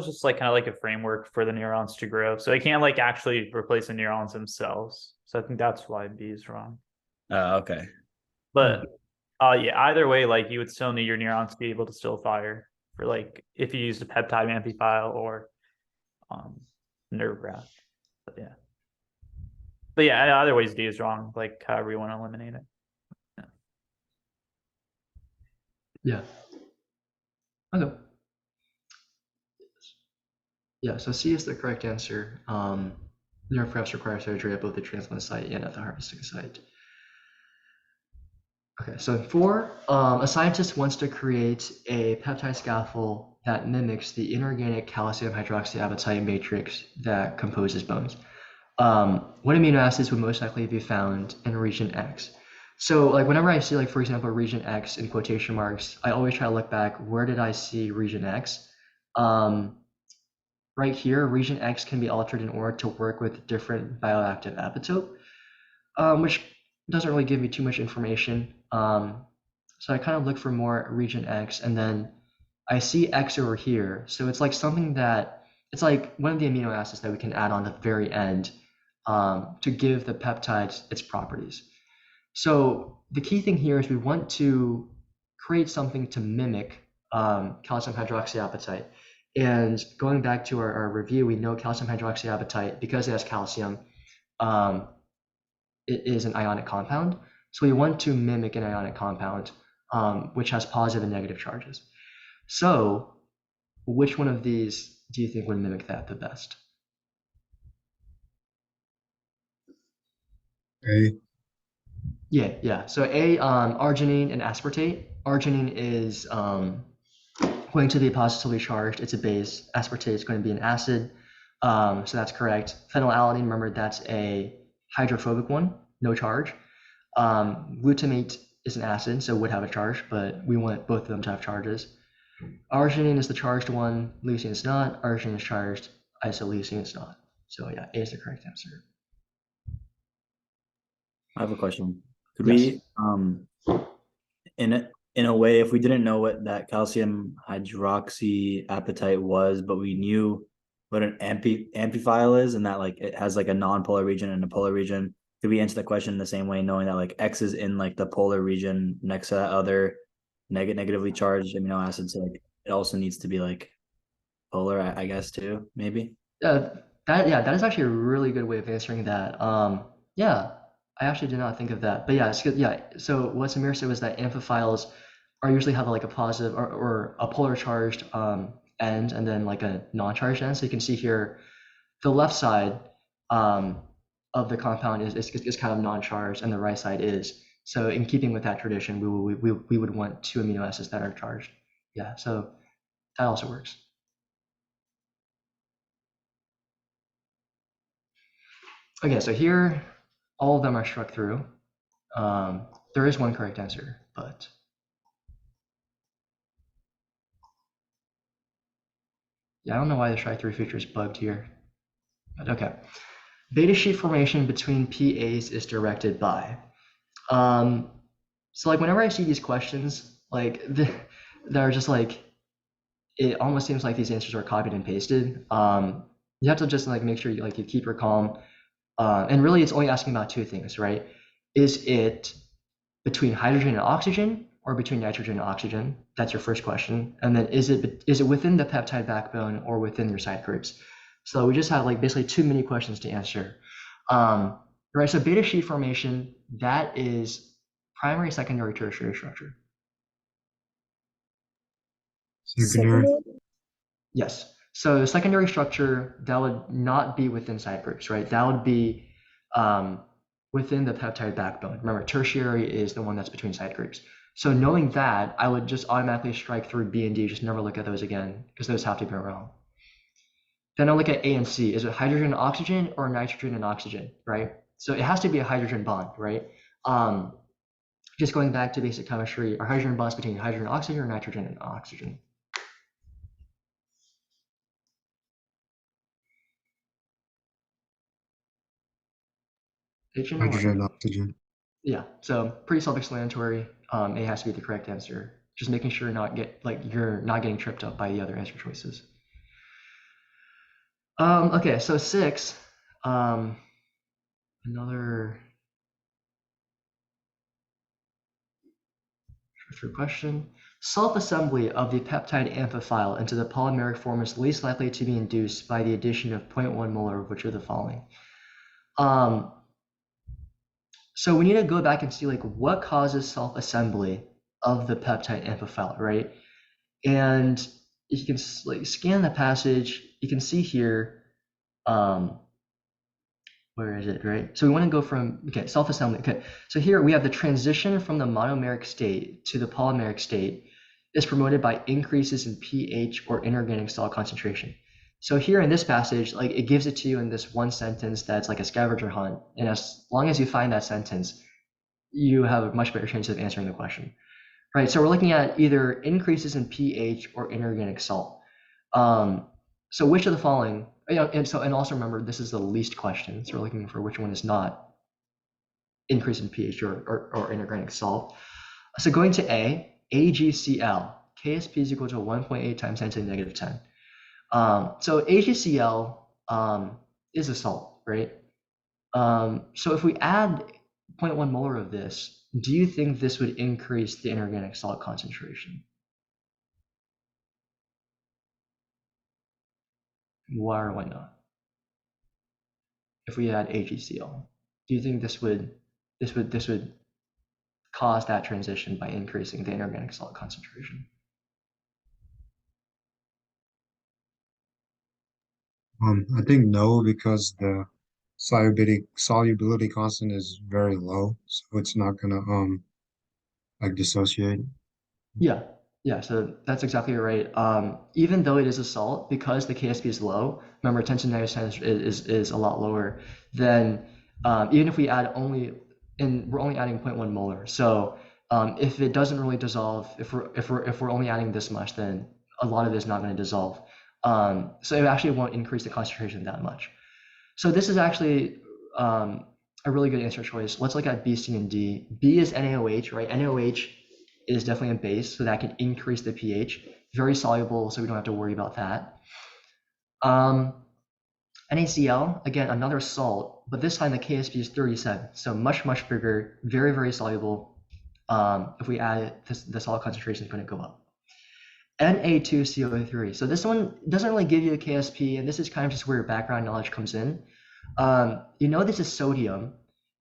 just like kind of like a framework for the neurons to grow. So it can't like actually replace the neurons themselves. So I think that's why B is wrong. Okay. But yeah, either way, like you would still need your neurons to be able to still fire for like if you used a peptide amphiphile or nerve graft. But yeah. But yeah, either ways D is wrong, like however you want to eliminate it. Yeah. Okay. Yeah, so C is the correct answer. Nerve grafts require surgery at both the transplant site and at the harvesting site. Okay, so 4, a scientist wants to create a peptide scaffold that mimics the inorganic calcium hydroxyapatite matrix that composes bones. What amino acids would most likely be found in region X? So like whenever I see like, for example, region X in quotation marks, I always try to look back, where did I see region X? Right here, region X can be altered in order to work with different bioactive epitope, which doesn't really give me too much information. So I kind of look for more region X, and then I see X over here. So it's like something that, it's like one of the amino acids that we can add on at the very end to give the peptides its properties. So the key thing here is we want to create something to mimic calcium hydroxyapatite. And going back to our review, we know calcium hydroxyapatite, because it has calcium, it is an ionic compound. So we want to mimic an ionic compound, which has positive and negative charges. So which one of these do you think would mimic that the best? A. Yeah. So A, arginine and aspartate. Arginine is going to be positively charged. It's a base. Aspartate is going to be an acid. So that's correct. Phenylalanine, remember, that's a hydrophobic one, no charge. Glutamate is an acid, so would have a charge, but we want both of them to have charges. Arginine is the charged one. Leucine is not. Arginine is charged. Isoleucine is not. So yeah, A is the correct answer. I have a question. Could Yes. we in a way, if we didn't know what that calcium hydroxyapatite was, but we knew what an amphiphile is, and that like it has like a non-polar region and a polar region, could we answer the question in the same way, knowing that like X is in like the polar region next to that other negatively charged amino acid, so like it also needs to be like polar, I guess, too, maybe? That is actually a really good way of answering that. Yeah, I actually did not think of that, but yeah, it's good. Yeah, so what Samir said was that amphiphiles are usually have like a positive or a polar charged end and then like a non-charged end. So you can see here, the left side of the compound is kind of non-charged, and the right side is. So in keeping with that tradition, we would want two amino acids that are charged. Yeah, so that also works. Okay, so here, all of them are struck through. There is one correct answer, but yeah, I don't know why the strike through feature is bugged here. But okay. Beta sheet formation between PAs is directed by. So like whenever I see these questions, like they're just like, it almost seems like these answers are copied and pasted. You have to just like make sure you keep your calm. And really it's only asking about two things, right? Is it between hydrogen and oxygen or between nitrogen and oxygen? That's your first question. And then is it within the peptide backbone or within your side groups? So we just have like basically two mini questions to answer. Right, so beta sheet formation, that is primary, secondary, tertiary structure. Secondary. Yes. So secondary structure, that would not be within side groups, right? That would be within the peptide backbone. Remember, tertiary is the one that's between side groups. So knowing that, I would just automatically strike through B and D, just never look at those again, because those have to be wrong. Then I'll look at A and C. Is it hydrogen and oxygen or nitrogen and oxygen, right? So it has to be a hydrogen bond, right? Just going back to basic chemistry, are hydrogen bonds between hydrogen and oxygen or nitrogen and oxygen? Hydrogen, oxygen. Yeah, so pretty self-explanatory. A has to be the correct answer. Just making sure you're not getting tripped up by the other answer choices. Okay, so 6. Another through question. Self-assembly of the peptide amphiphile into the polymeric form is least likely to be induced by the addition of 0.1 molar of which of the following. So we need to go back and see like what causes self-assembly of the peptide amphiphile, right? And if you can like scan the passage, you can see here, where is it, right? So we want to go from, okay, self-assembly. Okay, so here we have the transition from the monomeric state to the polymeric state is promoted by increases in pH or inorganic salt concentration. So here in this passage, like it gives it to you in this one sentence that's like a scavenger hunt. And as long as you find that sentence, you have a much better chance of answering the question, right? So we're looking at either increases in pH or inorganic salt. So which of the following, and also remember, this is the least question. So we're looking for which one is not increase in pH or inorganic salt. So going to A, AgCl, KSP is equal to 1.8 times 10 to the negative 10. So AgCl is a salt, right? So if we add 0.1 molar of this, do you think this would increase the inorganic salt concentration? Why or why not? If we add AgCl, do you think this would cause that transition by increasing the inorganic salt concentration? I think no, because the solubility constant is very low, so it's not gonna like dissociate. Yeah, so that's exactly right. Even though it is a salt, because the KSP is low, remember 10 to the negative 10 is a lot lower than even if we add we're only adding 0.1 molar. So if it doesn't really dissolve, if we're only adding this much, then a lot of it is not going to dissolve. So it actually won't increase the concentration that much. So this is actually a really good answer choice. Let's look at B, C, and D. B is NaOH, right? NaOH is definitely a base, so that can increase the pH. Very soluble, so we don't have to worry about that. NaCl, again, another salt, but this time the KSP is 37, so much, much bigger, very, very soluble. If we add it, the salt concentration is going to go up. Na2CO3. So this one doesn't really give you a KSP, and this is kind of just where your background knowledge comes in. You know this is sodium,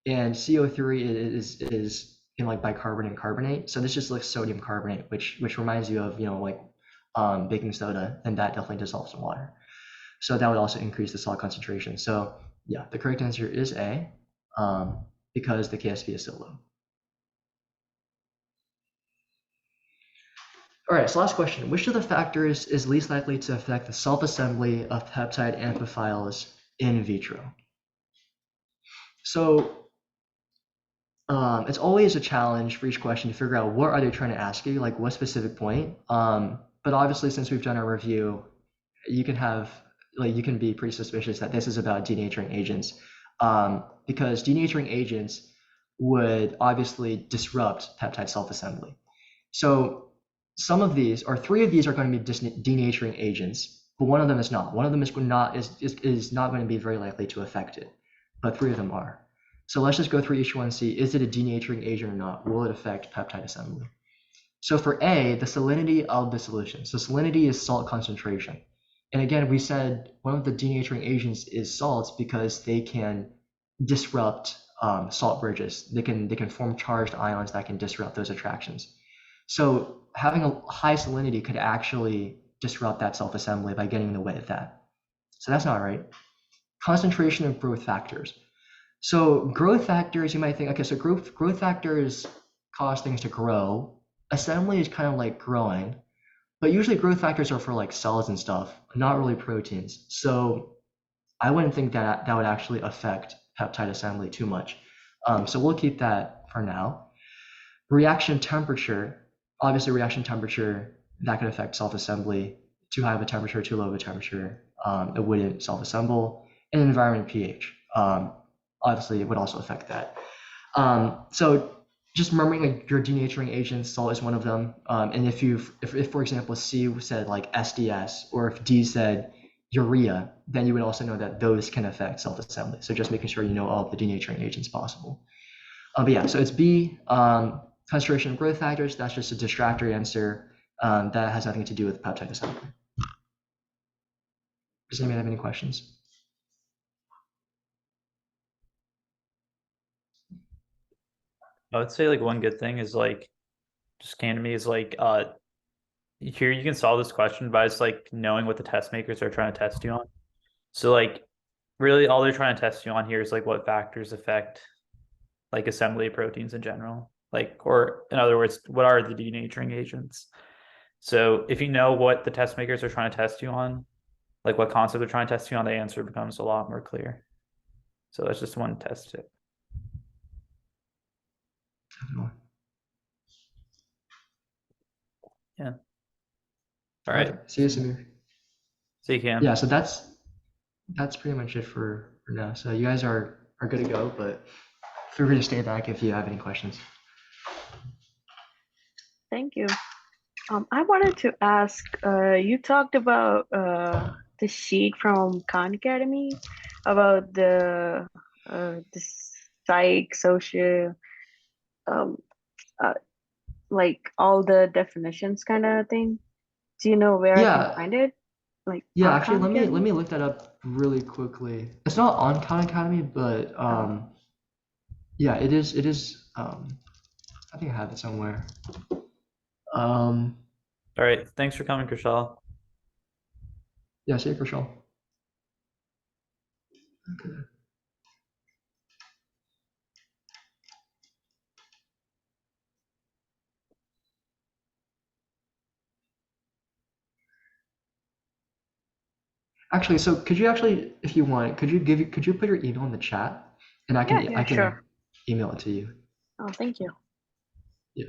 and CO3 is in like bicarbonate and carbonate. So this just looks sodium carbonate, which reminds you of, you know, like baking soda, and that definitely dissolves in water. So that would also increase the salt concentration. So yeah, the correct answer is A, because the KSV is so low. All right, so last question. Which of the factors is least likely to affect the self-assembly of peptide amphiphiles in vitro? So it's always a challenge for each question to figure out what are they trying to ask you, like what specific point. But obviously, since we've done our review, you can be pretty suspicious that this is about denaturing agents, because denaturing agents would obviously disrupt peptide self-assembly. So some of these, or three of these, are going to be denaturing agents, but one of them is not. One of them is not going to be very likely to affect it, but three of them are. So let's just go through each one and see, is it a denaturing agent or not? Will it affect peptide assembly? So for A, the salinity of the solution. So salinity is salt concentration. And again, we said one of the denaturing agents is salts because they can disrupt salt bridges. They can form charged ions that can disrupt those attractions. So having a high salinity could actually disrupt that self-assembly by getting in the way of that. So that's not right. Concentration of growth factors. So growth factors, you might think, okay, so growth factors cause things to grow. Assembly is kind of like growing, but usually growth factors are for like cells and stuff, not really proteins. So I wouldn't think that would actually affect peptide assembly too much. So we'll keep that for now. Reaction temperature, obviously reaction temperature, that could affect self-assembly. Too high of a temperature, too low of a temperature, it wouldn't self-assemble. And environment pH, obviously it would also affect that. So just remembering, like, your denaturing agents, salt is one of them. And if for example C said like SDS, or if D said urea, then you would also know that those can affect self-assembly. So just making sure you know all of the denaturing agents possible. But yeah, so it's B, concentration of growth factors. That's just a distractory answer. That has nothing to do with peptide assembly. Does anybody have any questions? I would say like one good thing is like just came to me is like here you can solve this question by just like knowing what the test makers are trying to test you on. So like really all they're trying to test you on here is like what factors affect like assembly of proteins in general. Like, or in other words, what are the denaturing agents? So if you know what the test makers are trying to test you on, like what concept they're trying to test you on, the answer becomes a lot more clear. So that's just one test tip. Definitely. Yeah. All right. See you, Samir. See you, Cam. Yeah, so that's pretty much it for now. So you guys are good to go, but feel free to stay back if you have any questions. Thank you. I wanted to ask, you talked about the sheet from Khan Academy about the psych, social, like all the definitions kind of thing. Do you know where I Yeah. can find it? Like Yeah, on actually, Khan let Academy? me look that up really quickly. It's not on Khan Academy, but yeah, it is. I think I have it somewhere. All right. Thanks for coming, Kushal. Yeah, see you, Kushal. Okay. Actually, so could you actually, if you want, could you put your email in the chat, and I can Sure. email it to you. Oh, thank you. Yeah.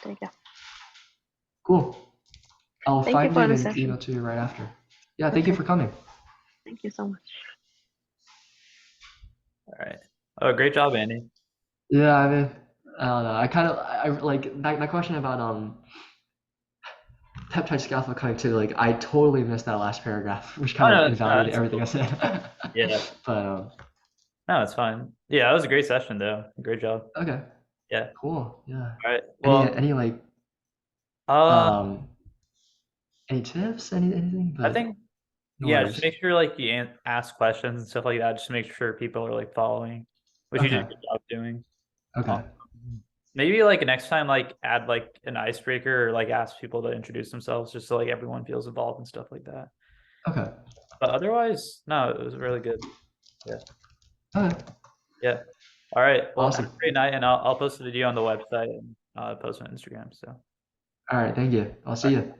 There you go. Cool. I'll Thank you find for it the and session. email to you right after. Yeah, thank you Okay. for coming. Thank you so much. All right. Oh, great job, Andy. Yeah, I mean, I don't know. I like that question about peptide scaffold connectivity. Like, I totally missed that last paragraph, which kind of invalidated everything I said. Yeah. But No, it's fine. Yeah, that was a great session though. Great job. okay. Yeah. Cool. Yeah. All right. Well, Any like any tips? Anything? I But think No Yeah, worries. just make sure like you ask questions and stuff like that, just to make sure people are like following, which you did a Okay. good job doing. Okay. Maybe like next time, like add like an icebreaker or like ask people to introduce themselves, just so like everyone feels involved and stuff like that. Okay. But otherwise, no, it was really good. Yeah. Okay. Yeah. All right. Well, have Awesome. a great night, and I'll post the video on the website and post on Instagram. So. All right. Thank you. I'll see you.